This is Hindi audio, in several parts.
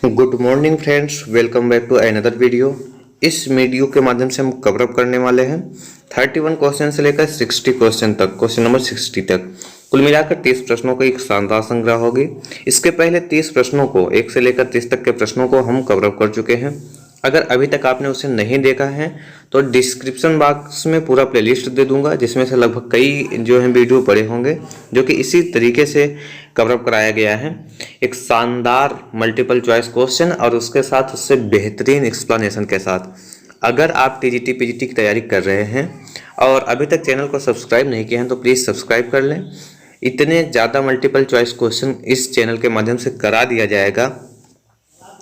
Good morning friends, welcome back to another video. इस वीडियो के माध्यम से हम कवर अप करने वाले हैं 31 क्वेश्चन से लेकर 60 क्वेश्चन तक, क्वेश्चन नंबर 60 तक। कुल मिलाकर 30 प्रश्नों का एक शानदार संग्रह होगी। इसके पहले 30 प्रश्नों को 1 से लेकर 30 तक के प्रश्नों को हम कवर अप कर चुके हैं। अगर अभी तक आपने उसे नहीं देखा है तो डिस्क्रिप्शन बॉक्स में पूरा प्लेलिस्ट दे दूंगा, जिसमें से लगभग कई जो है वीडियो पड़े होंगे जो कि इसी तरीके से कवर अप कराया गया है। एक शानदार मल्टीपल चॉइस क्वेश्चन और उसके साथ उससे बेहतरीन एक्सप्लेनेशन के साथ। अगर आप टीजीटी पीजीटी की तैयारी कर रहे हैं और अभी तक चैनल को सब्सक्राइब नहीं किए हैं तो प्लीज़ सब्सक्राइब कर लें। इतने ज़्यादा मल्टीपल चॉइस क्वेश्चन इस चैनल के माध्यम से करा दिया जाएगा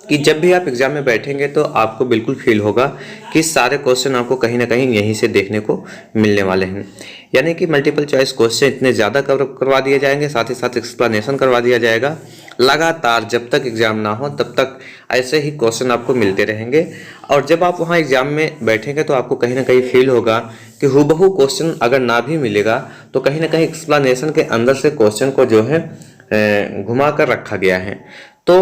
कि जब भी आप एग्जाम में बैठेंगे तो आपको बिल्कुल फील होगा कि सारे क्वेश्चन आपको कहीं ना कहीं यहीं से देखने को मिलने वाले हैं। यानी कि मल्टीपल चॉइस क्वेश्चन इतने ज़्यादा कवर करवा दिए जाएंगे, साथ ही साथ एक्सप्लेनेशन करवा दिया जाएगा। लगातार जब तक एग्ज़ाम ना हो तब तक ऐसे ही क्वेश्चन आपको मिलते रहेंगे और जब आप वहाँ एग्ज़ाम में बैठेंगे तो आपको कहीं ना कहीं फील होगा कि हूबहू क्वेश्चन अगर ना भी मिलेगा तो कहीं ना कहीं एक्सप्लेनेशन के अंदर से क्वेश्चन को जो है घुमा कर रखा गया है। तो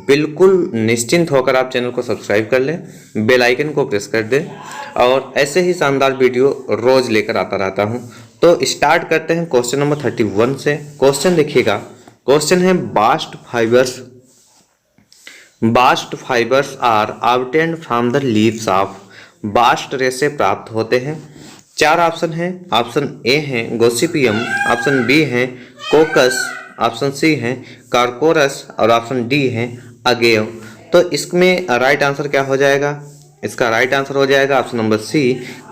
बिल्कुल निश्चिंत होकर आप चैनल को सब्सक्राइब कर लें, बेल आइकन को प्रेस कर दें और ऐसे ही शानदार वीडियो रोज लेकर आता रहता हूं। तो स्टार्ट करते हैं क्वेश्चन नंबर 31 से। क्वेश्चन देखिएगा, क्वेश्चन है bast fibres are obtained from the leaves of. Bast रेशे प्राप्त होते हैं। 4 ऑप्शन है। ऑप्शन ए है गोसिपियम, ऑप्शन बी है कोकस, ऑप्शन सी है कार्कोरस और ऑप्शन डी है अगेव। तो इसमें राइट आंसर क्या हो जाएगा? इसका राइट आंसर हो जाएगा ऑप्शन नंबर सी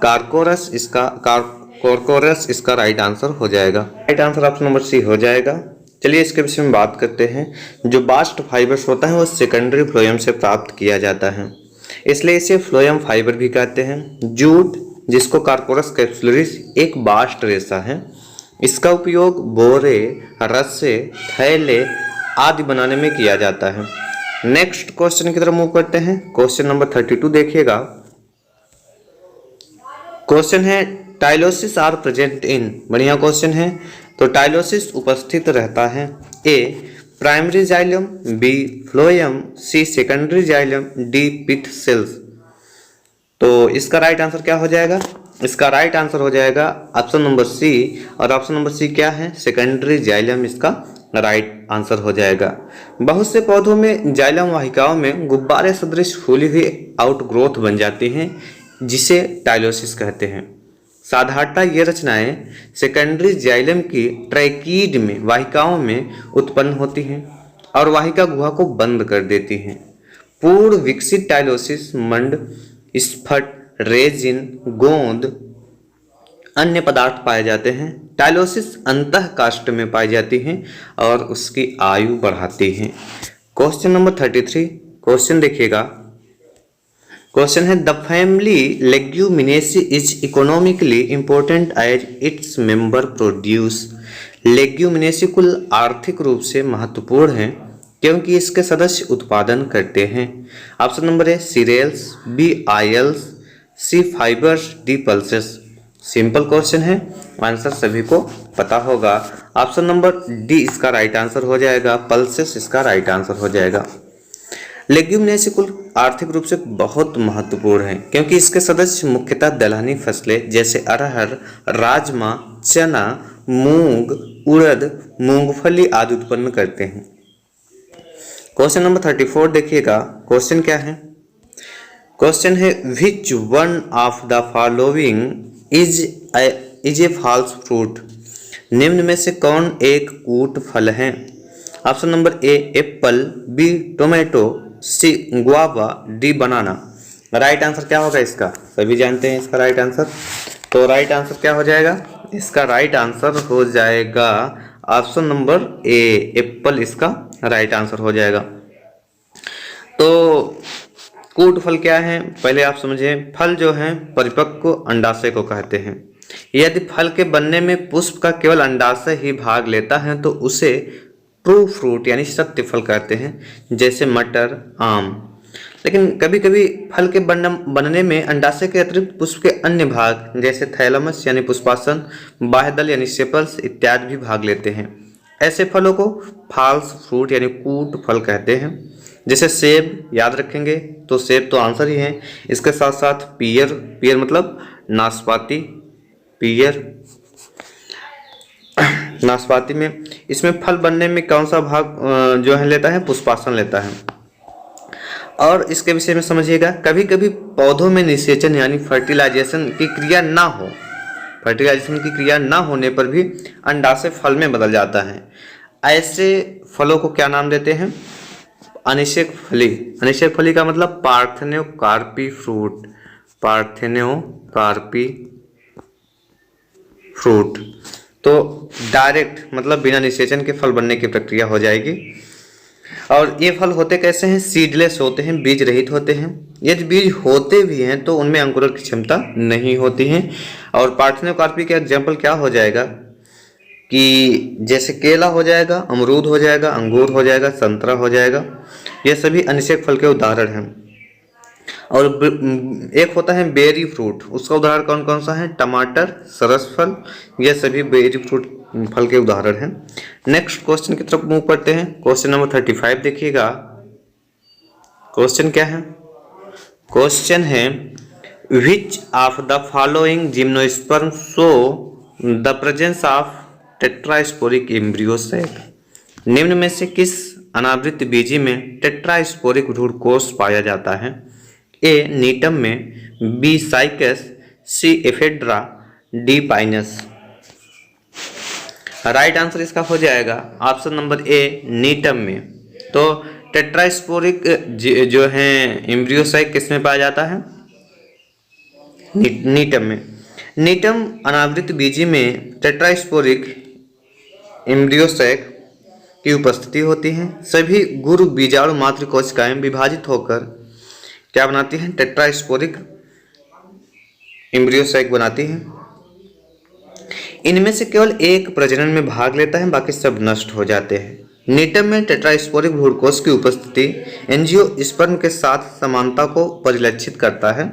कार्कोरस। कार्कोरस इसका राइट आंसर हो जाएगा। Right answer option number C हो जाएगा। चलिए इसके विषय में बात करते हैं। जो बास्ट फाइबर्स होता है वो सेकेंडरी फ्लोएम से प्राप्त किया जाता है, इसलिए इसे फ्लोएम फाइबर भी कहते हैं। जूट जिसको कार्कोरस कैप्सुलरिस एक बास्ट रेशा है, इसका उपयोग बोरे, रस्से, थैले आदि बनाने में किया जाता है। नेक्स्ट क्वेश्चन की तरफ मूव करते हैं। क्वेश्चन नंबर 32 देखिएगा। क्वेश्चन है टाइलोसिस आर प्रेजेंट इन। बढ़िया क्वेश्चन है। तो टाइलोसिस उपस्थित रहता है। ए प्राइमरी जाइलम, बी फ्लोएम, सी सेकेंडरी जाइलम, डी पिथ सेल्स। तो इसका राइट आंसर क्या हो जाएगा? इसका राइट आंसर हो जाएगा ऑप्शन नंबर सी। और ऑप्शन नंबर सी क्या है? सेकेंडरी जाइलम इसका राइट आंसर हो जाएगा। बहुत से पौधों में जाइलम वाहिकाओं में गुब्बारे सदृश फूली हुई आउटग्रोथ बन जाती हैं, जिसे टाइलोसिस कहते हैं। साधारणतः ये रचनाएं सेकेंडरी जाइलम की ट्रैकीड में वाहिकाओं में उत्पन्न होती हैं और वाहिका गुहा को बंद कर देती हैं। पूर्ण विकसित टाइलोसिस मंड, स्फट, रेजिन, गोंद अन्य पदार्थ पाए जाते हैं। टाइलोसिस अंतः काष्ठ में पाई जाती हैं और उसकी आयु बढ़ाती हैं। Question number 33। क्वेश्चन देखिएगा। क्वेश्चन है the family leguminosae is economically important as its member produce. Leguminosae कुल आर्थिक रूप से महत्वपूर्ण है क्योंकि इसके सदस्य उत्पादन करते हैं। Option number A cereals, B oils, C fibres, D pulses. Simple question है, आंसर सभी को पता होगा। ऑप्शन नंबर डी इसका राइट आंसर हो जाएगा, पल्सेस इसका राइट आंसर हो जाएगा। लेग्यूमिनेसी कुल आर्थिक रूप से बहुत महत्वपूर्ण है क्योंकि इसके सदस्य मुख्यतः दलहनी फसलें जैसे अरहर, राजमा, चना, मूंग, उड़द, मूंगफली आदि उत्पन्न करते हैं। क्वेश्चन नंबर 34 देखिएगा। क्वेश्चन क्या है? क्वेश्चन है which one of the following is a false fruit. निम्न में से कौन एक कूट फल है? Option number A apple, B tomato, C guava, D banana. Right answer क्या होगा इसका? सभी जानते हैं इसका राइट आंसर। तो राइट आंसर क्या हो जाएगा? इसका राइट आंसर हो जाएगा ऑप्शन नंबर ए एप्पल इसका राइट आंसर हो जाएगा। तो कूट फल क्या है पहले आप समझें। फल जो है परिपक्व अंडाशय को कहते हैं। यदि फल के बनने में पुष्प का केवल अंडाशय ही भाग लेता है तो उसे ट्रू फ्रूट यानी सत्य फल कहते हैं, जैसे मटर, आम। लेकिन कभी कभी फल के बनने में अंडाशय के अतिरिक्त पुष्प के अन्य भाग जैसे थैलमस यानी पुष्पासन, बाह्यदल यानी सेपल्स इत्यादि भी भाग लेते हैं। ऐसे फलों को फॉल्स फ्रूट यानी कूट फल कहते हैं। जैसे सेब याद रखेंगे तो सेब तो आंसर ही है। इसके साथ साथ पियर, पियर मतलब नाशपाती, पियर नाशपाती में इसमें फल बनने में कौन सा भाग जो है लेता है, पुष्पासन लेता है। और इसके विषय में समझिएगा, कभी कभी पौधों में निषेचन यानी फर्टिलाइजेशन की क्रिया ना हो, फर्टिलाइजेशन की क्रिया ना होने पर भी अंडाशय फल में बदल जाता है। ऐसे फलों को क्या नाम देते हैं, अनिषेक फली। अनिषेक फली का मतलब पार्थेनोकार्पी फ्रूट, पार्थेनोकार्पी फ्रूट। तो डायरेक्ट मतलब बिना निषेचन के फल बनने की प्रक्रिया हो जाएगी। और ये फल होते कैसे हैं, सीडलेस होते हैं, बीज रहित होते हैं। यदि बीज होते भी हैं तो उनमें अंकुरण की क्षमता नहीं होती है। और पार्थेनोकार्पी का एग्जाम्पल क्या हो जाएगा कि जैसे केला हो जाएगा, अमरूद हो जाएगा, अंगूर हो जाएगा, संतरा हो जाएगा, ये सभी अनिषेक फल के उदाहरण हैं। और एक होता है बेरी फ्रूट, उसका उदाहरण कौन कौन सा है, टमाटर, सरस फल, ये सभी बेरी फ्रूट फल के उदाहरण हैं। नेक्स्ट क्वेश्चन की तरफ मूव करते हैं। क्वेश्चन नंबर 35 देखिएगा। क्वेश्चन क्या है, क्वेश्चन है which of the following gymnosperm show the presence of tetrasporic embryo sac. निम्न में से किस अनावृत बीजी में टेट्रास्पोरिक भ्रूण कोष पाया जाता है। ए नीटम में, B Cycas, C Ephedra, D Pinus. Right answer इसका हो जाएगा ऑप्शन नंबर ए नीटम में। तो टेट्रास्पोरिक जो है एम्ब्रियोसाइक किस में पाया जाता है, नीटम में। नीटम अनावृत बीजी में टेट्रास्पोरिक एम्ब्रियोसाइक की उपस्थिति होती है। सभी गुरु बीजाणु मात्र कोशिकाएं विभाजित होकर क्या बनाती हैं, टेट्रास्पोरिक एम्ब्रियोसाइक बनाती हैं। इनमें से केवल एक प्रजनन में भाग लेता है, बाकी सब नष्ट हो जाते हैं। नीटम में टेट्रास्पोरिक भ्रूणकोष की उपस्थिति एंजियोस्पर्म के साथ समानता को परिलक्षित करता है।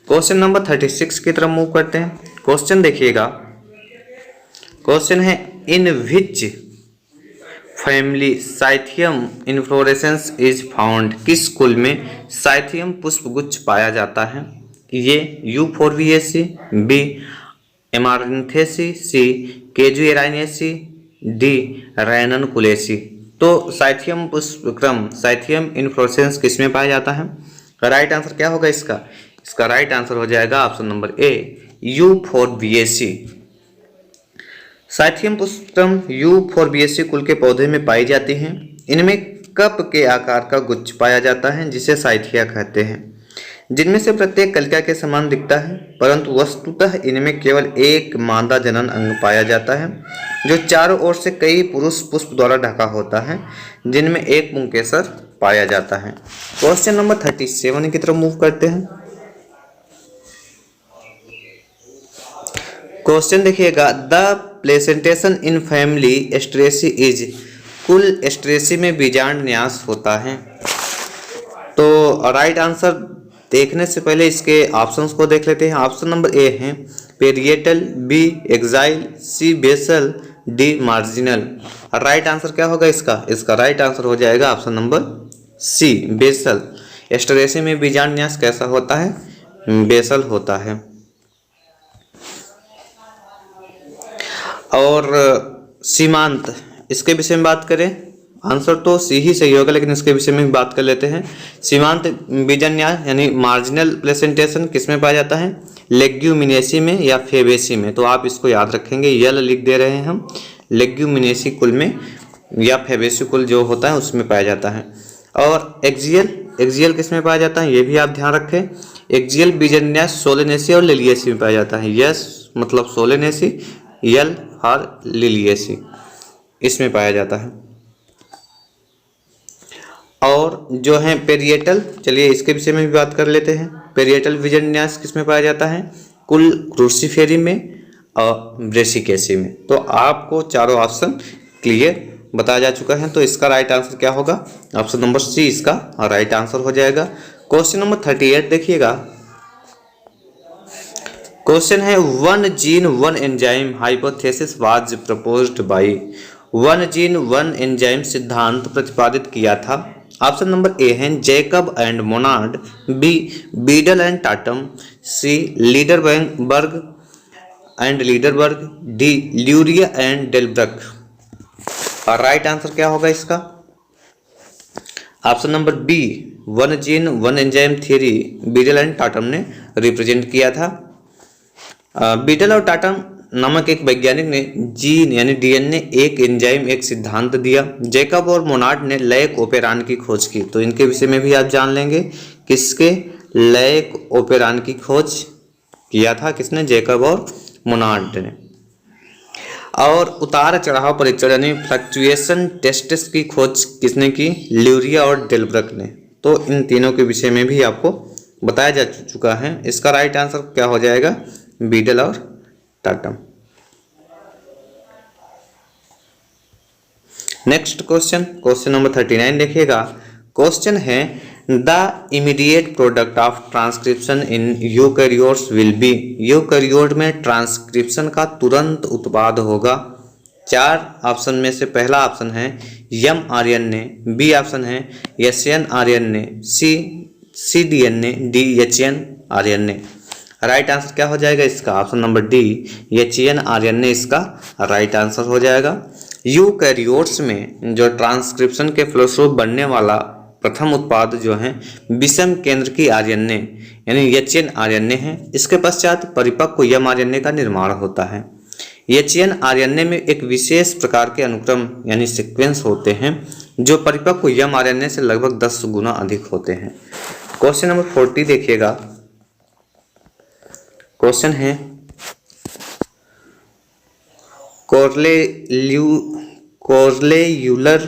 क्वेश्चन नंबर 36 की तरफ मूव करते हैं। क्वेश्चन देखिएगा, क्वेश्चन है in which family cyathium inflorescence is found. किस कुल में साइथियम पुष्पगुच्छ पाया जाता है। ये Euphorbiaceae, B Amaranthaceae, C Casuarinaceae, D Ranunculaceae. तो साइथियम पुष्पक्रम, साइथियम इन्फ्लोरेसेंस किस में पाया जाता है। राइट आंसर क्या होगा इसका, इसका राइट आंसर हो जाएगा ऑप्शन नंबर ए यूफोर्बिएसी। साइथियम पुष्पक्रम यूफोर्बिएसी कुल के पौधे में पाई जाती हैं। इनमें कप के आकार का गुच्छ पाया जाता है जिसे साइथिया कहते हैं, जिनमें से प्रत्येक कलिका के समान दिखता है, परंतु वस्तुतः इनमें केवल एक मादा जनन अंग पाया जाता है जो चारों ओर से कई पुरुष पुष्प द्वारा ढका होता है, जिनमें एक पुंकेसर पाया जाता है। क्वेश्चन नंबर 37 की तरफ मूव करते हैं। क्वेश्चन देखिएगा, the placentation in family एस्ट्रेसी is. कुल एस्ट्रेसी में बीजांड न्यास होता है। तो राइट आंसर देखने से पहले इसके ऑप्शंस को देख लेते हैं। ऑप्शन नंबर ए है parietal, B axile, C basal, D marginal. Right answer क्या होगा इसका, इसका राइट आंसर हो जाएगा option number C basal. Asteraceae में बीजांड न्यास कैसा होता है, बेसल होता है। और सीमांत, इसके विषय में बात करें, आंसर तो सी ही सही होगा, लेकिन इसके विषय में भी बात कर लेते हैं। सीमांत बीजान्यास यानी मार्जिनल प्लेसेंटेशन किस में पाया जाता है, लेग्यूमिनेसी में या फेबेसी में। तो आप इसको याद रखेंगे, यल लिख दे रहे हैं हम, लेग्यूमिनेसी कुल में या फेबेसी कुल जो होता है उसमें पाया जाता है। और एक्सियल, एक्सियल किस में पाया जाता है ये भी आप ध्यान रखें। एक्सियल बीजान्यास सोलेनेसी और लिलिएसी में पाया जाता है। यस मतलब सोलेनेसी, यल और लिलिएसी इसमें पाया जाता है। और जो है पेरिएटल, चलिए इसके विषय में भी बात कर लेते हैं। पेरिएटल बीजान्यास किस में पाया जाता है, कुल क्रूसिफेरी में और ब्रेसिकेसी में। तो आपको चारों ऑप्शन क्लियर बताया जा चुका है। तो इसका राइट आंसर क्या होगा, ऑप्शन नंबर सी इसका राइट आंसर हो जाएगा। क्वेश्चन नंबर 38 देखिएगा। क्वेश्चन है one gene one enzyme hypothesis was proposed by. One gene one enzyme सिद्धांत प्रतिपादित किया था ऑप्शन नंबर ए है Jacob and Monod, B Beadle and Tatum, C Lederberg and Lederberg, D Luria and Delbruck. और राइट आंसर क्या होगा इसका? Option number B one gene one enzyme theory Beadle and Tatum ने रिप्रेजेंट किया था। बीडल और टाटम नामक एक वैज्ञानिक ने जीन यानी डीएनए एक एंजाइम एक सिद्धांत दिया। जैकब और मोनार्ड ने लैक ओपेरान की खोज की। तो इनके विषय में भी आप जान लेंगे। किसके? लैक ओपेरान की खोज किया था किसने? जैकब और मोनार्ड ने। और उतार चढ़ाव परीक्षण यानी फ्लक्चुएशन टेस्ट्स की खोज किसने की? ल्यूरिया और डेलब्रक ने। तो इन तीनों के विषय में भी आपको बताया जा चुका है। इसका राइट आंसर क्या हो जाएगा? बीडल और टाटम। नेक्स्ट क्वेश्चन, क्वेश्चन नंबर 39 देखिएगा। क्वेश्चन है the immediate product of transcription in eukaryotes will be. Eukaryote में ट्रांसक्रिप्शन का तुरंत उत्पाद होगा। चार ऑप्शन में से पहला ऑप्शन है एम आरएनए, बी ऑप्शन है SN RNA, C DNA, D HN RNA. Right answer क्या हो जाएगा इसका? Option number D HN RNA इसका राइट आंसर हो जाएगा। यूकैरियोट्स में जो ट्रांसक्रिप्शन के फलस्वरूप बनने वाला प्रथम उत्पाद जो है विषम केंद्र की आरएनए यानी एचएन आरएनए है। इसके पश्चात परिपक्व एम आरएनए का निर्माण होता है। एचएन आरएनए में एक विशेष प्रकार के अनुक्रम यानी सीक्वेंस होते हैं जो परिपक्व एम आरएनए से लगभग 10 गुना अधिक होते हैं। क्वेश्चन नंबर 40 देखिएगा। क्वेश्चन है Koelreuter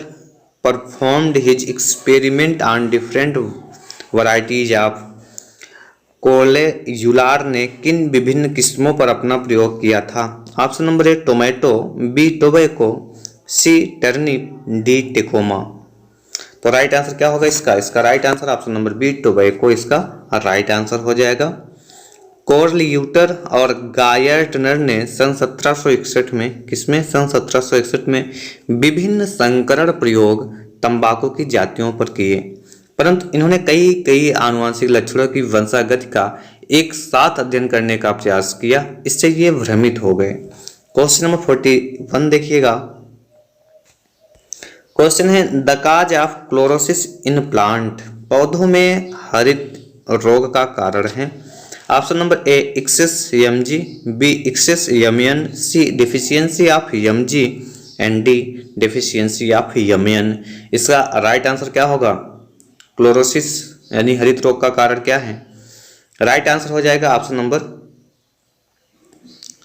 performed his experiment on different varieties of. Koelreuter ने किन विभिन्न किस्मों पर अपना प्रयोग किया था? Option number A tomato, B tobacco, C turnip, D tecoma. तो राइट आंसर क्या होगा इसका? इसका right answer option number B tobacco इसका राइट आंसर हो जाएगा। कोर्लेयूलर और गायर्टनर ने सन 1761 में किसमें? सन 1761 में विभिन्न संकरण प्रयोग तंबाकू की जातियों पर किए, परंतु इन्होंने कई आनुवंशिक लक्षणों की वंशागति का एक साथ अध्ययन करने का प्रयास किया। इससे ये भ्रमित हो गए। क्वेश्चन नंबर 41 देखिएगा। क्वेश्चन है the cause of chlorosis in plant. पौधों में हरित रोग का कारण है। Option number A excess Mg, B excess Mn, C deficiency of Mg and D deficiency of Mn. इसका राइट आंसर क्या होगा? क्लोरोसिस यानी हरित रोग का कारण क्या है? राइट आंसर हो जाएगा option number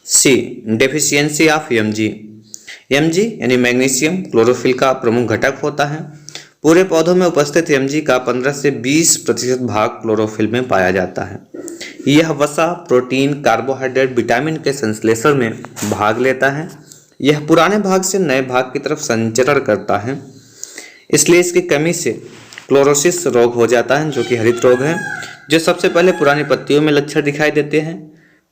C deficiency of Mg. Mg यानी मैग्नीशियम क्लोरोफिल का प्रमुख घटक होता है। पूरे पौधों में उपस्थित एमजी का 15 से 20% भाग क्लोरोफिल में पाया जाता है। यह वसा, प्रोटीन, कार्बोहाइड्रेट, विटामिन के संश्लेषण में भाग लेता है। यह पुराने भाग से नए भाग की तरफ संचरण करता है। इसलिए इसकी कमी से क्लोरोसिस रोग हो जाता है जो कि हरित रोग है, जो सबसे पहले पुरानी पत्तियों में लक्षण दिखाई देते हैं।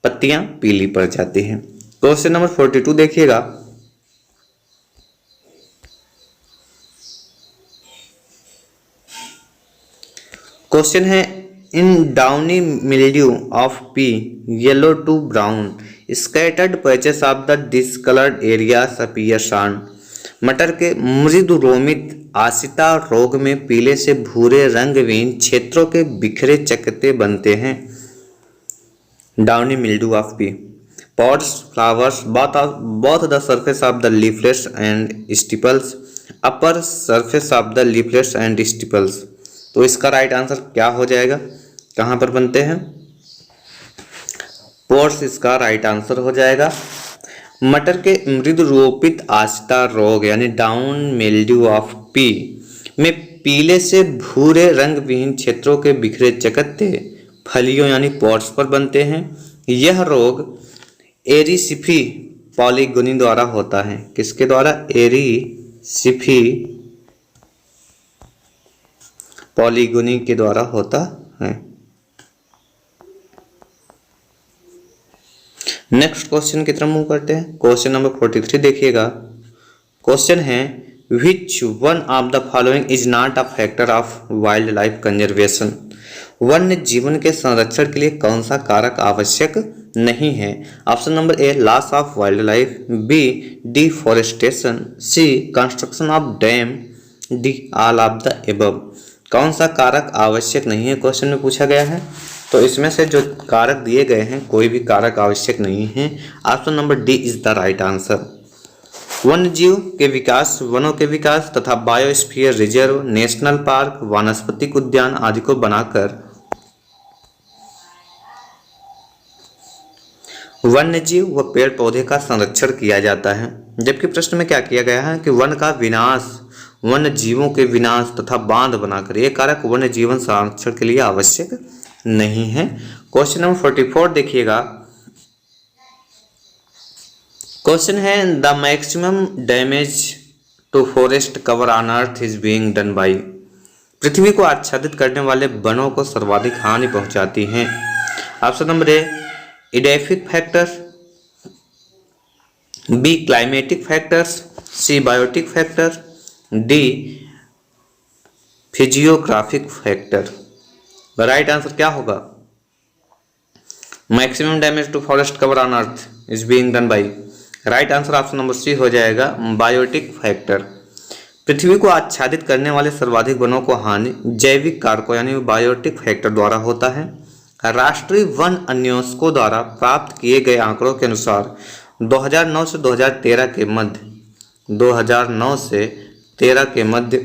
पत्तियां पीली पड़ जाती हैं। क्वेश्चन नंबर 42 देखिएगा। क्वेश्चन है in downy mildew of pea yellow to brown scattered patches of the discoloured areas appears on. मटर के मृदु रोमित आसिता रोग में पीले से भूरे रंगहीन क्षेत्रों के बिखरे चकत्ते बनते हैं। Downy mildew of pea pods flowers both the surface of the leaflets and stiples, upper surface of the leaflets and stiples। तो इसका राइट आंसर क्या हो जाएगा? कहाँ पर बनते हैं? पोर्स इसका राइट आंसर हो जाएगा। मटर के मृदु रोपित आसिता रोग यानी डाउन मिल्ड्यू ऑफ पी में पीले से भूरे रंग विहीन क्षेत्रों के बिखरे चकत्ते फलियों यानी पॉट्स पर बनते हैं। यह रोग एरिसिफी पॉलीगोनी द्वारा होता है। किसके द्वारा? एरिसिफी पॉलीगोनी के द्वारा होता है। नेक्स्ट क्वेश्चन की तरफ मूव करते हैं। क्वेश्चन नंबर 43 देखिएगा। क्वेश्चन है which one of the following is not a factor of wild life conservation. वन्य जीवन के संरक्षण के लिए कौन सा कारक आवश्यक नहीं है? Option number A loss of wild life, B deforestation, C construction of dam, D all of the above. कौन सा कारक आवश्यक नहीं है क्वेश्चन में पूछा गया है। तो इसमें से जो कारक दिए गए हैं कोई भी कारक आवश्यक नहीं है। Option number D is the right answer. वन्य जीव के विकास, वनों के विकास तथा बायोस्फीयर रिजर्व, नेशनल पार्क, वानस्पतिक उद्यान आदि को बनाकर वन्य जीव व पेड़ पौधे का संरक्षण किया जाता है। जबकि प्रश्न में क्या किया गया है कि वन का विनाश, वन्य जीवों के विनाश तथा बांध बनाकर, ये कारक वन्य जीवन संरक्षण के लिए आवश्यक नहीं है। क्वेश्चन नंबर 44 देखिएगा। क्वेश्चन है the maximum damage to forest cover on earth is being done by. पृथ्वी को आच्छादित करने वाले वनों को सर्वाधिक हानि पहुंचाती हैं। Option number A edaphic factor, B climatic factors, C biotic factor, D physiographic factor. Right answer क्या होगा? Maximum damage to forest cover on earth is being done by. Right answer option number C हो जाएगा, बायोटिक फैक्टर। पृथ्वी को आच्छादित करने वाले सर्वाधिक वनों को हानि जैविक कारकों यानी बायोटिक फैक्टर द्वारा होता है। राष्ट्रीय वन अन्वेषकों द्वारा प्राप्त किए गए आंकड़ों के अनुसार 2009 से 2013 के मध्य 2009 से 13 के मध्य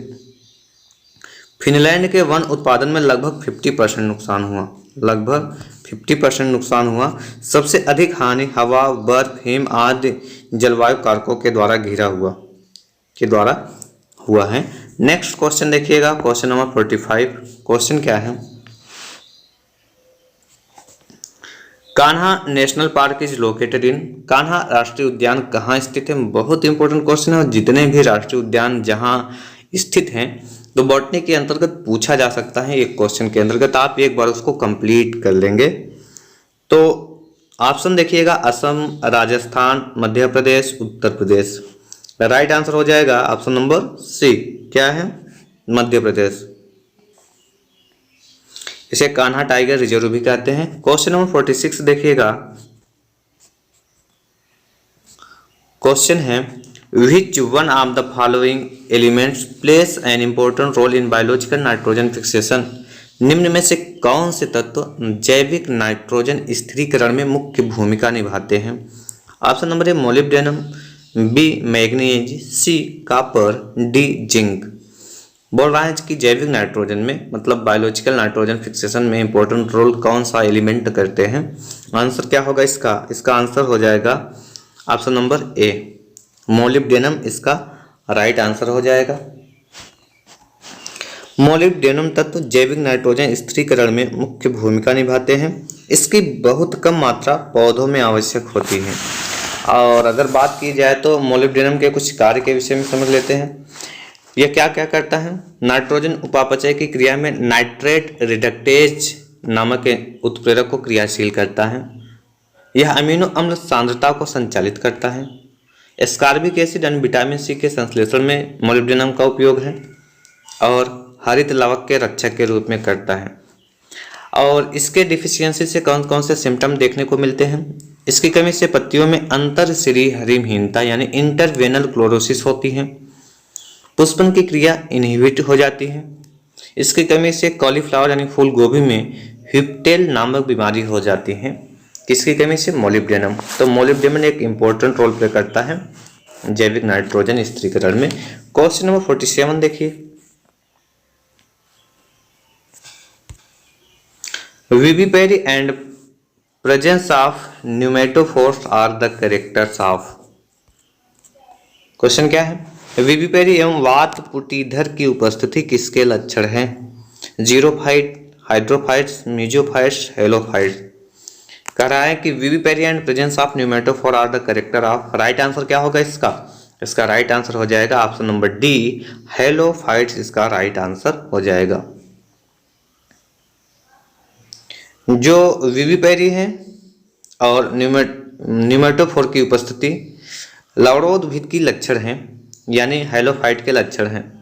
फिनलैंड के वन उत्पादन में लगभग 50% नुकसान हुआ। लगभग 50% नुकसान हुआ। सबसे अधिक हानि हवा, बर्फ, हिम आदि जलवायु कारकों के द्वारा हुआ है। नेक्स्ट क्वेश्चन देखिएगा, क्वेश्चन नंबर 45। क्वेश्चन क्या है? Kanha national park is located in. Kanha राष्ट्रीय उद्यान कहाँ स्थित है? बहुत इंपॉर्टेंट क्वेश्चन है। और जितने भी राष्ट्रीय उद्यान जहाँ स्थित हैं तो बॉटनी के अंतर्गत पूछा जा सकता है एक क्वेश्चन के अंतर्गत, आप एक बार उसको कंप्लीट कर लेंगे। तो ऑप्शन देखिएगा, असम, राजस्थान, मध्य प्रदेश, उत्तर प्रदेश। राइट आंसर हो जाएगा ऑप्शन नंबर सी। क्या है? मध्य प्रदेश। इसे कान्हा टाइगर रिजर्व भी कहते हैं। क्वेश्चन नंबर 46 देखिएगा। क्वेश्चन है which one of the following elements plays an important role in biological nitrogen fixation. निम्न में से कौन से तत्व जैविक नाइट्रोजन स्थिरीकरण में मुख्य भूमिका निभाते हैं? Option number A molybdenum, B manganese, C copper, D zinc. बोल रहा है कि जैविक नाइट्रोजन में मतलब बायोलॉजिकल नाइट्रोजन फिक्सेशन में इंपॉर्टेंट रोल कौन सा एलिमेंट करते हैं। आंसर क्या होगा इसका आंसर हो जाएगा ऑप्शन नंबर ए, मोलिब्डेनम इसका राइट आंसर हो जाएगा। मोलिब्डेनम तत्व जैविक नाइट्रोजन स्थिरीकरण में मुख्य भूमिका निभाते हैं। इसकी बहुत कम मात्रा पौधों में आवश्यक होती है। और अगर बात की जाए तो मोलिब्डेनम के कुछ कार्य के विषय में समझ लेते हैं। यह क्या क्या करता है? नाइट्रोजन उपापचय की क्रिया में नाइट्रेट रिडक्टेज नामक उत्प्रेरक को क्रियाशील करता है। यह अमीनो अम्ल सांद्रता को संचालित करता है। एस्कॉर्बिक एसिड और विटामिन सी के संश्लेषण में मोलिब्डेनम का उपयोग है और हरित लवक के रक्षक के रूप में करता है। और इसके डिफिशियंसी से कौन कौन से सिम्टम देखने को मिलते हैं? इसकी कमी से पत्तियों में अंतरशिरी हरिमहीनता यानी इंटरवेनल क्लोरोसिस होती है। पुष्पन की क्रिया इनहिबिट हो जाती है। इसकी कमी से कॉलीफ्लावर यानी फूल गोभी में हिप्टेल नामक बीमारी हो जाती है। किसकी कमी से? मोलिब्डेनम। तो मोलिब्डेनम एक इंपॉर्टेंट रोल प्ले करता है जैविक नाइट्रोजन स्थिरीकरण में। क्वेश्चन नंबर 47 देखिए। Vivipary and presence of pneumatophores are the characters of. Question क्या है? विविपेरी एवं वात पुटीधर की उपस्थिति किसके लक्षण हैं? Xerophyte, hydrophytes, mesophytes, halophytes. कह रहा है कि vivipary and presence of pneumatophore are the character of. Right answer क्या होगा इसका राइट आंसर हो जाएगा ऑप्शन नंबर डी, हेलोफाइट्स इसका राइट आंसर हो जाएगा। जो विविपेरी है और न्यूमेटोफोर की उपस्थिति लवणोद्भिद की लक्षण है। यानी हैलोफाइट के लक्षण हैं।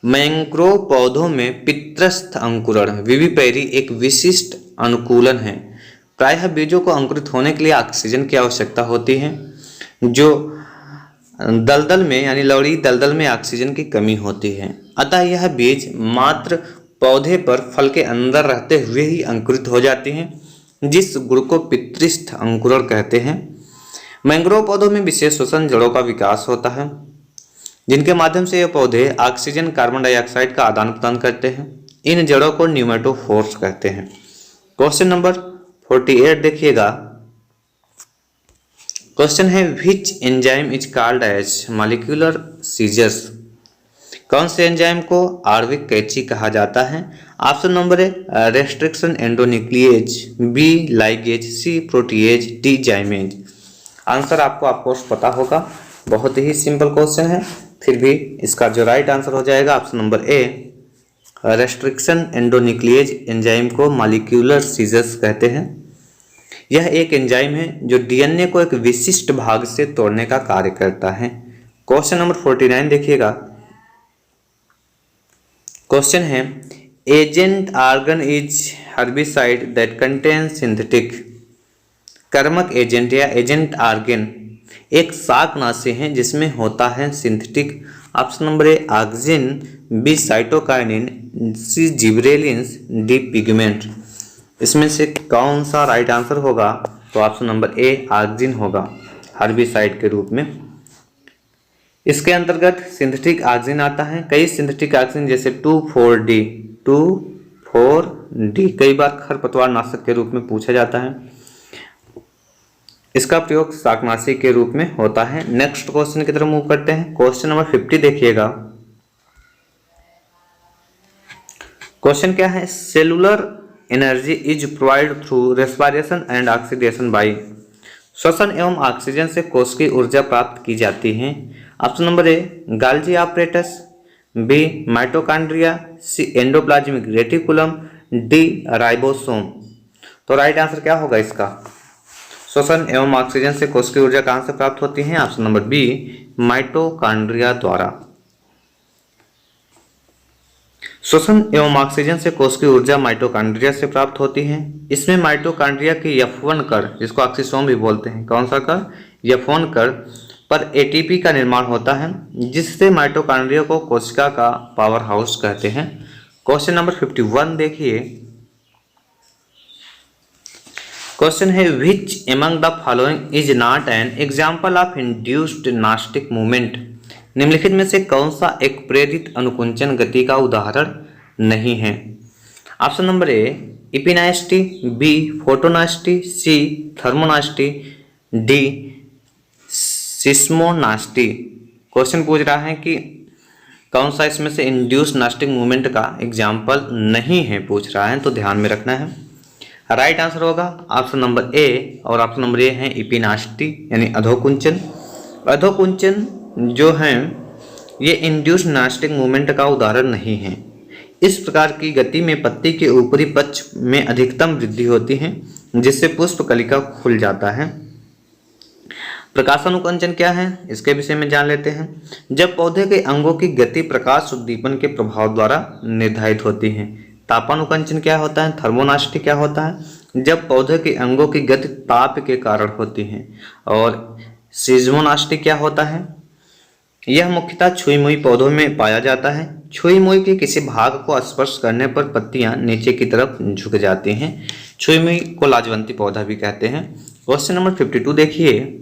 मैंग्रोव पौधों में पित्रस्थ अंकुरण विविपेरी एक विशिष्ट अनुकूलन है। प्रायः बीजों को अंकुरित होने के लिए ऑक्सीजन की आवश्यकता होती है, जो दलदल में यानी लवणीय दलदल में ऑक्सीजन की कमी होती है। अतः यह बीज मात्र पौधे पर फल के अंदर रहते हुए ही अंकुरित हो जाती हैं, जिस गुण को पितृस्थ अंकुरण कहते हैं। मैंग्रोव पौधों में विशेष श्वसन जड़ों का विकास होता है, जिनके माध्यम से ये पौधे ऑक्सीजन कार्बन डाइऑक्साइड का आदान प्रदान करते हैं। इन जड़ों को न्यूमेटोफोर्स कहते हैं। क्वेश्चन नंबर 48 देखिएगा। क्वेश्चन है which enzyme is called as molecular scissors. कौन से एंजाइम को आणविक कैंची कहा जाता है? Option number A restriction endonuclease, B ligase, C protease, D zymase. Answer आपको ऑफकोर्स पता होगा, बहुत ही सिंपल क्वेश्चन है, फिर भी इसका जो राइट आंसर हो जाएगा option number A restriction endonuclease enzyme को मॉलिक्यूलर सीजर्स कहते हैं। यह एक एंजाइम है जो डीएनए को एक विशिष्ट भाग से तोड़ने का कार्य करता है। क्वेश्चन नंबर 49 देखिएगा। क्वेश्चन है एजेंट आर्गन is herbicide that contain synthetic. कर्मक एजेंट या एजेंट आर्गन एक शाकनाशी है जिसमें होता है synthetic. Option number A auxin, B cytokinin, C gibberellins, D pigment. इसमें से कौन सा राइट आंसर होगा? तो ऑप्शन नंबर ए ऑक्सिन होगा हर्बिसाइड के रूप में। इसके अंतर्गत सिंथेटिक ऑक्सिन आता है। कई सिंथेटिक ऑक्सिन जैसे 2,4-D कई बार खरपतवार नाशक के रूप में पूछा जाता है। इसका प्रयोग शाकनाशी के रूप में होता है। नेक्स्ट क्वेश्चन की तरफ मूव करते हैं। क्वेश्चन नंबर 50 देखिएगा। क्वेश्चन क्या है? Cellular energy is provide through respiration and oxidation by. श्वसन एवं ऑक्सीजन से कोश की ऊर्जा प्राप्त की जाती है। Option number A Golgi apparatus, B mitochondria, C endoplasmic reticulum, D ribosome. तो राइट आंसर क्या होगा इसका? श्वसन एवं ऑक्सीजन से कोश की ऊर्जा कहां से प्राप्त होती है? ऑप्शन नंबर बी माइटोकॉन्ड्रिया द्वारा। श्वसन एवं ऑक्सीजन से कोश की ऊर्जा माइटोकॉन्ड्रिया से प्राप्त होती है। इसमें माइटोकॉन्ड्रिया के F1 कण, जिसको ऑक्सीसोम भी बोलते हैं, कौन सा कण? F1 कण पर एटीपी का निर्माण होता है, जिससे माइटोकॉन्ड्रिया को कोशिका का पावर हाउस कहते हैं। क्वेश्चन नंबर 51 देखिए। क्वेश्चन है which among the following is not an example of induced nastic movement. निम्नलिखित में से कौन सा एक प्रेरित अनुकुंचन गति का उदाहरण नहीं है? Option number A epinasty, B photonasty, C thermonasty, D seismonasty. Question पूछ रहा है कि कौन सा इसमें से इंड्यूस्ड नास्टिक मूवमेंट का एग्जाम्पल नहीं है, पूछ रहा है, तो ध्यान में रखना है। राइट आंसर होगा ऑप्शन नंबर ए, और ऑप्शन नंबर ए है इपिनास्टी यानी अधोकुंचन। अधोकुंचन जो है ये इंड्यूस्ड नास्टिक मूवमेंट का उदाहरण नहीं है। इस प्रकार की गति में पत्ती के ऊपरी पक्ष में अधिकतम वृद्धि होती है, जिससे पुष्प कलिका खुल जाता है। प्रकाशानुकुंचन क्या है, इसके विषय में जान लेते हैं। जब पौधे के अंगों की गति प्रकाश उद्दीपन के प्रभाव द्वारा निर्धारित होती है। तापानुकुंचन क्या होता है? थर्मोनास्टी क्या होता है? जब पौधे के अंगों की गति ताप के कारण होती है। और सिस्मोनास्टी क्या होता है? यह मुख्यतः छुई मुई पौधों में पाया जाता है। छुई मुई के किसी भाग को स्पर्श करने पर पत्तियां नीचे की तरफ झुक जाती हैं। छुई मुई को लाजवंती पौधा भी कहते हैं। क्वेश्चन नंबर 52 देखिए।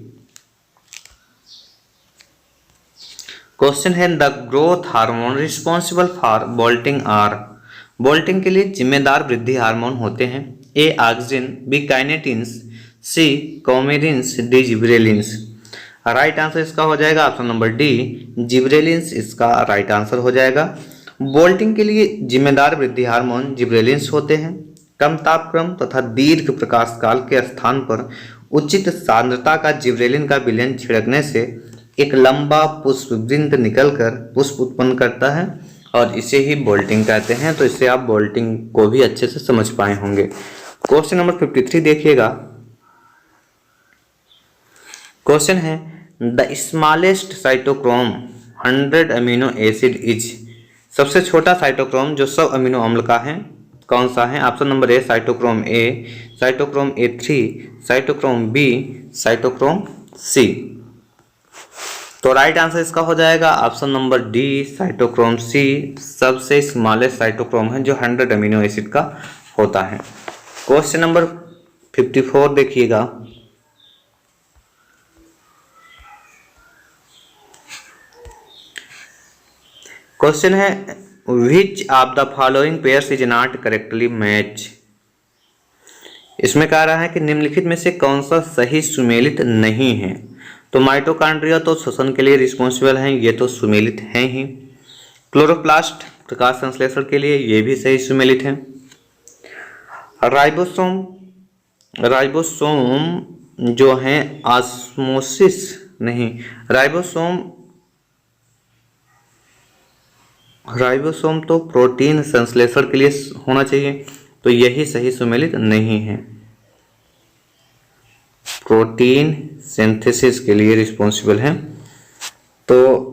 क्वेश्चन है the growth hormone responsible for bolting are. Bolting के लिए जिम्मेदार वृद्धि हार्मोन होते हैं। A auxin, B kinetins, C coumarins, D gibberellins. Right answer इसका हो जाएगा ऑप्शन नंबर डी जिब्रेलिन्स इसका राइट आंसर हो जाएगा। बोल्टिंग के लिए जिम्मेदार वृद्धि हार्मोन जिब्रेलिन्स होते हैं। कम तापक्रम तथा दीर्घ प्रकाश काल के स्थान पर उचित सांद्रता का जिब्रेलिन का विलयन छिड़कने से एक लंबा पुष्पवृंत निकलकर पुष्प उत्पन्न करता है और इसे ही बोल्टिंग कहते हैं। तो इससे आप बोल्टिंग को भी अच्छे से समझ पाए होंगे। क्वेश्चन नंबर 53 देखिएगा। क्वेश्चन है the smallest cytochrome 100 amino acid is. सबसे छोटा साइटोक्रोम जो सब अमीनो अम्ल का है कौन सा है? Option number A cytochrome A, cytochrome A3, cytochrome B, cytochrome C. तो राइट आंसर इसका हो जाएगा option number D cytochrome C. सबसे स्मॉलेस्ट साइटोक्रोम है जो 100 अमीनो एसिड का होता है। क्वेश्चन नंबर 54 देखिएगा। क्वेश्चन है which of the following pairs is not correctly match. इसमें कह रहा है कि निम्नलिखित में से कौन सा सही सुमेलित नहीं है। तो माइटोकॉन्ड्रिया तो श्वसन के लिए रिस्पॉन्सिबल हैं, ये तो सुमेलित हैं ही। क्लोरोप्लास्ट प्रकाश संश्लेषण के लिए ये भी सही सुमेलित हैं। राइबोसोम जो हैं ऑस्मोसिस नहीं, राइबोसोम तो प्रोटीन संश्लेषण के लिए होना चाहिए, तो यही सही सुमेलित नहीं है। प्रोटीन सिंथेसिस के लिए रिस्पॉन्सिबल है। तो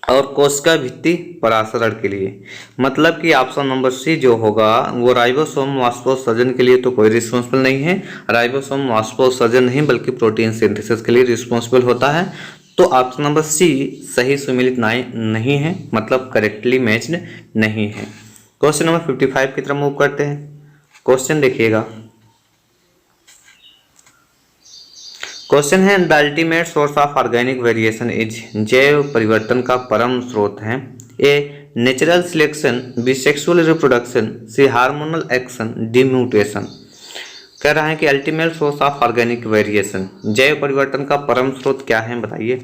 और कोशिका भित्ति परासरण के लिए, मतलब कि ऑप्शन नंबर सी जो होगा वो राइबोसोम वाष्पोत्सर्जन के लिए तो कोई रिस्पॉन्सिबल नहीं है। राइबोसोम वाष्पोत्सर्जन नहीं बल्कि प्रोटीन सिंथेसिस के लिए रिस्पॉन्सिबल होता है। तो ऑप्शन नंबर सी सही सुमेलित नहीं है, मतलब करेक्टली मैच्ड नहीं है। क्वेश्चन नंबर 55 की तरफ मूव करते हैं। क्वेश्चन देखिएगा। क्वेश्चन है the ultimate source of organic variation is. जैव परिवर्तन का परम स्रोत है। A natural selection, B sexual reproduction, C hormonal action, D mutation. कह रहा है कि ultimate source of organic variation, जैव परिवर्तन का परम स्रोत क्या है बताइए।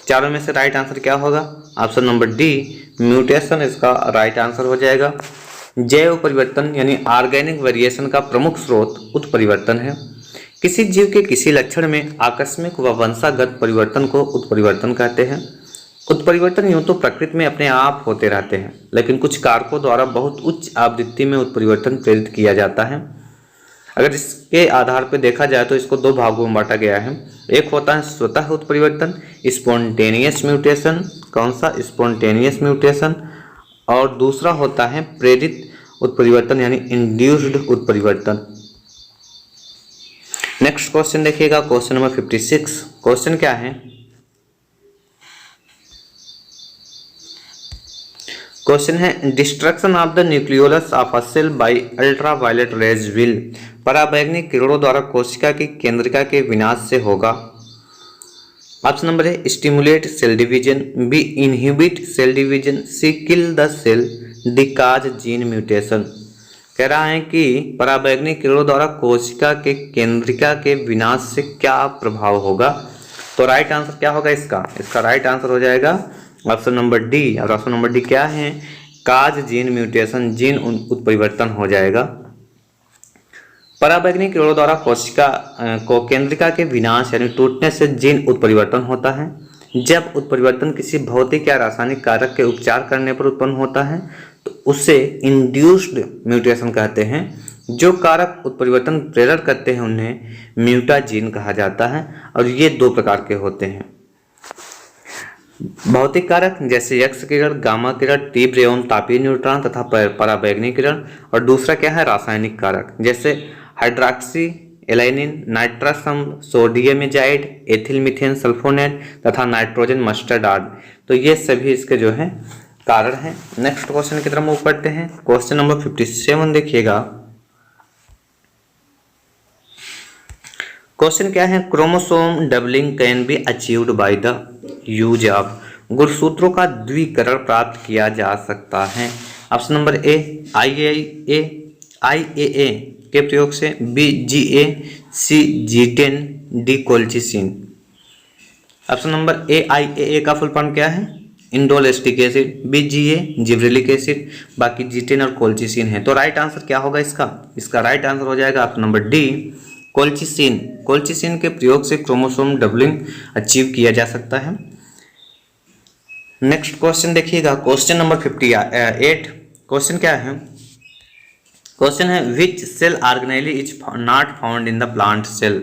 चारों में से राइट आंसर क्या होगा? ऑप्शन नंबर डी म्यूटेशन इसका राइट आंसर हो जाएगा। जैव परिवर्तन यानी ऑर्गेनिक वेरिएशन का प्रमुख स्रोत उत्परिवर्तन है। किसी जीव के किसी लक्षण में आकस्मिक व वंशागत परिवर्तन को उत्परिवर्तन कहते हैं। उत्परिवर्तन यूं तो प्रकृति में अपने आप होते रहते हैं, लेकिन कुछ कारकों द्वारा बहुत उच्च आवृत्ति में उत्परिवर्तन प्रेरित किया जाता है। अगर इसके आधार पर देखा जाए तो इसको दो भागों में बांटा गया है। एक होता है स्वतः उत्परिवर्तन, स्पॉन्टेनियस म्यूटेशन। कौन सा? Spontaneous mutation. और दूसरा होता है प्रेरित उत्परिवर्तन यानी इंड्यूस्ड उत्परिवर्तन। नेक्स्ट क्वेश्चन देखिएगा, क्वेश्चन नंबर 56। क्वेश्चन क्या है? क्वेश्चन है destruction of the nucleolus of a cell by ultraviolet rays will. पराबैंगनी किरणों द्वारा कोशिका की केंद्रिका के विनाश से होगा। ऑप्शन नंबर है stimulate cell division, B inhibit cell division, C kill the cell, D cause gene mutation. कह रहा है कि पराबैंगनी किरणों द्वारा कोशिका के केंद्रिका के विनाश से क्या प्रभाव होगा। तो राइट आंसर क्या होगा इसका? इसका राइट आंसर हो जाएगा ऑप्शन नंबर डी। और ऑप्शन नंबर डी क्या है? काज जीन म्यूटेशन, जीन उत्परिवर्तन हो जाएगा। पराबैंगनी किरणों द्वारा कोशिका को केंद्रिका के विनाश यानी टूटने से जीन उत्परिवर्तन होता है। जब उत्परिवर्तन किसी भौतिक या रासायनिक कारक के उपचार करने पर उत्पन्न होता है तो उसे इंड्यूस्ड म्यूटेशन कहते हैं। जो कारक उत्परिवर्तन प्रेरित करते हैं उन्हें म्यूटाजीन कहा जाता है। और ये दो प्रकार के होते हैं, भौतिक कारक जैसे एक्स किरण, गामा किरण, तीव्र एवं तापीय न्यूट्रॉन तथा पराबैंगनी किरण। और दूसरा क्या है? रासायनिक कारक जैसे हाइड्रॉक्सी एलाइनिन, नाइट्रस अम्ल, sodium azide, ethyl methane sulphonate तथा नाइट्रोजन मस्टर्ड आदि। तो ये सभी इसके जो है कारण है। नेक्स्ट क्वेश्चन की तरफ मूव करते हैं। क्वेश्चन नंबर 57 देखिएगा। क्वेश्चन क्या है? Chromosome doubling can be achieved by the use of. गुणसूत्रों का द्विकरण प्राप्त किया जा सकता है। ऑप्शन नंबर ए IAA के प्रयोग से, B GA, C G10, D colchicine. Option number A IAA का फुल फॉर्म क्या है? Indoleacetic acid, B GA gibberellic acid, बाकी G10 और कोल्चिसिन है। तो राइट आंसर क्या होगा इसका? इसका राइट आंसर हो जाएगा option number D colchicine. Colchicine के प्रयोग से क्रोमोसोम डबलिंग अचीव किया जा सकता है। नेक्स्ट क्वेश्चन देखिएगा, क्वेश्चन नंबर 58। क्वेश्चन क्या है? क्वेश्चन है which cell organelle is not found in the plant cell.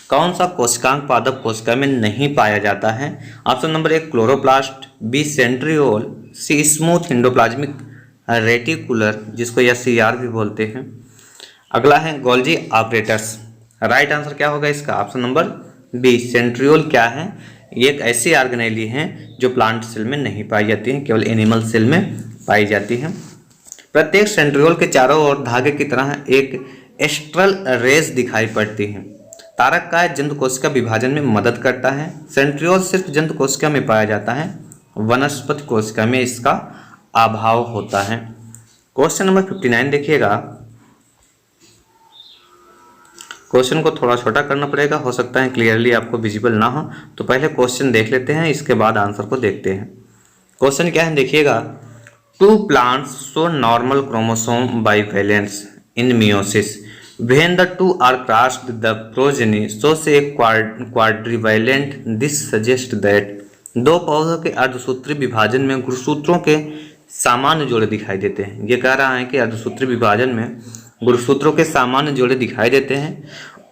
कौन सा कोशिकांग पादप कोशिका में नहीं पाया जाता है? Option number 1 chloroplast, B centriole, C smooth endoplasmic reticular जिसको SCR भी बोलते हैं। अगला है गोल्जी ऑपरेटर्स। राइट आंसर क्या होगा इसका? ऑप्शन नंबर बी सेंट्रियोल क्या है? ये एक ऐसी ऑर्गेनेली है जो प्लांट सेल में नहीं पाई जाती है, केवल एनिमल सेल में पाई जाती है। प्रत्येक सेंट्रियोल के चारों ओर धागे की तरह एक एस्ट्रल रेस दिखाई पड़ती है। तारक काय जंतु कोशिका विभाजन में मदद करता है। सेंट्रियोल सिर्फ जंतु कोशिका में पाया जाता है, वनस्पति कोशिका में इसका अभाव होता है। क्वेश्चन नंबर 59 देखिएगा। क्वेश्चन को थोड़ा छोटा करना पड़ेगा, हो सकता है क्लियरली आपको विजिबल ना हो, तो पहले क्वेश्चन देख लेते हैं, इसके बाद आंसर को देखते हैं। क्वेश्चन क्या है देखिएगा। 2 plants show normal chromosome bivalence in meiosis. When the 2 are crossed, the progeny shows a quadrivalent. This suggests that 2 पौधों के अर्धसूत्री विभाजन में गुणसूत्रों के सामान्य जोड़े दिखाई देते हैं। ये कह रहा है कि अर्धसूत्री विभाजन में गुणसूत्रों के सामान्य जोड़े दिखाई देते हैं।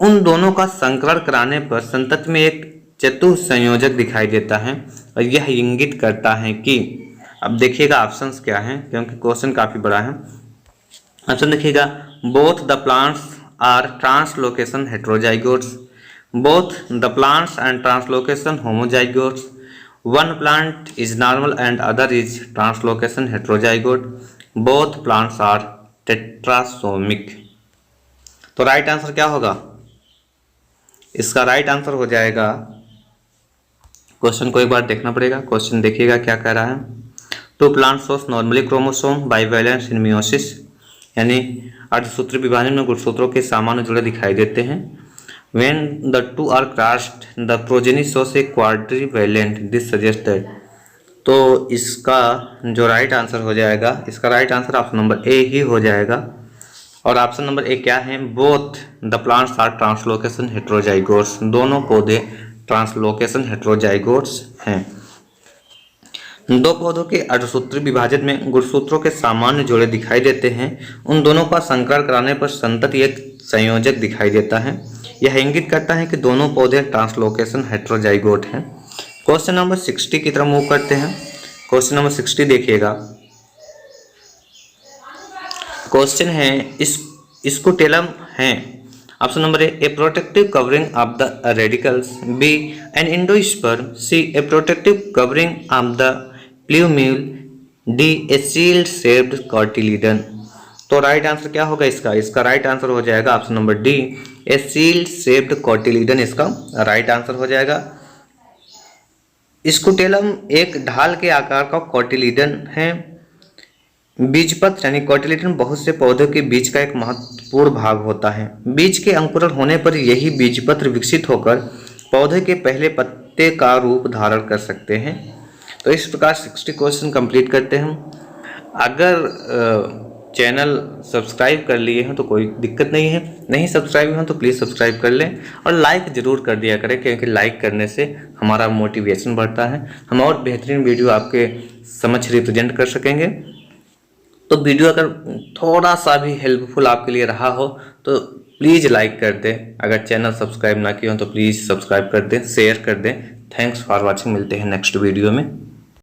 उन दोनों का संकरण कराने पर संतति में एक चतुसंयोजक दिखाई देता है और यह इंगित करता है कि, अब देखिएगा ऑप्शंस क्या हैं क्योंकि क्वेश्चन काफ़ी बड़ा है। ऑप्शन देखिएगा, both the plants are translocation heterozygotes, both the plants and translocation homozygotes, one plant is normal and other is translocation heterozygote, both plants are tetrasomic. तो राइट आंसर क्या होगा इसका? राइट आंसर हो जाएगा, क्वेश्चन को एक बार देखना पड़ेगा। क्वेश्चन देखिएगा क्या कह रहा है। 2 plants shows normally chromosome bivalence in meiosis, यानी अर्धसूत्री विभाजन में गुणसूत्रों के सामान्य जोड़े दिखाई देते हैं। When the 2 are crossed, the progeny shows a quadrivalent. This suggests that, तो इसका जो राइट आंसर हो जाएगा, इसका right answer option number A ही हो जाएगा। और ऑप्शन नंबर ए क्या है? Both the plants are translocation heterozygotes, दोनों पौधे ट्रांसलोकेशन हेट्रोजाइगोट्स हैं। 2 पौधों के अर्धसूत्री विभाजन में गुणसूत्रों के सामान्य जोड़े दिखाई देते हैं। उन दोनों का संकरण कराने पर संतति एक संयोजक दिखाई देता है। यह इंगित करता है कि दोनों पौधे ट्रांसलोकेशन हेट्रोजाइगोट हैं। क्वेश्चन नंबर 60 की तरफ मूव करते हैं। क्वेश्चन नंबर 60 देखिएगा। क्वेश्चन है स्कूटेलम है। Option number A protective covering of the radicles, B an endosperm, C a protective covering of the plumule, D a shield shaped cotyledon. तो राइट आंसर क्या होगा इसका? इसका राइट आंसर हो जाएगा option number D a shield shaped cotyledon, इसका राइट आंसर हो जाएगा। स्कूटेलम एक ढाल के आकार का कॉटिलीडन है। बीजपत्र यानी कॉटिलीडन बहुत से पौधों के बीज का एक महत्वपूर्ण भाग होता है। बीज के अंकुरण होने पर यही बीजपत्र विकसित होकर पौधे के पहले पत्ते का रूप धारण कर सकते हैं। तो इस प्रकार 60 क्वेश्चन कंप्लीट करते हैं। अगर चैनल सब्सक्राइब कर लिए हैं तो कोई दिक्कत नहीं है, नहीं सब्सक्राइब हैं तो प्लीज़ सब्सक्राइब कर लें और लाइक ज़रूर कर दिया करें, क्योंकि लाइक करने से हमारा मोटिवेशन बढ़ता है, हम और बेहतरीन वीडियो आपके समक्ष रिप्रेजेंट कर सकेंगे। तो वीडियो अगर थोड़ा सा भी हेल्पफुल आपके लिए रहा हो तो प्लीज़ लाइक कर दें। अगर चैनल सब्सक्राइब ना किया हो तो प्लीज़ सब्सक्राइब कर दें, शेयर कर दें। Thanks for watching. मिलते हैं नेक्स्ट वीडियो में।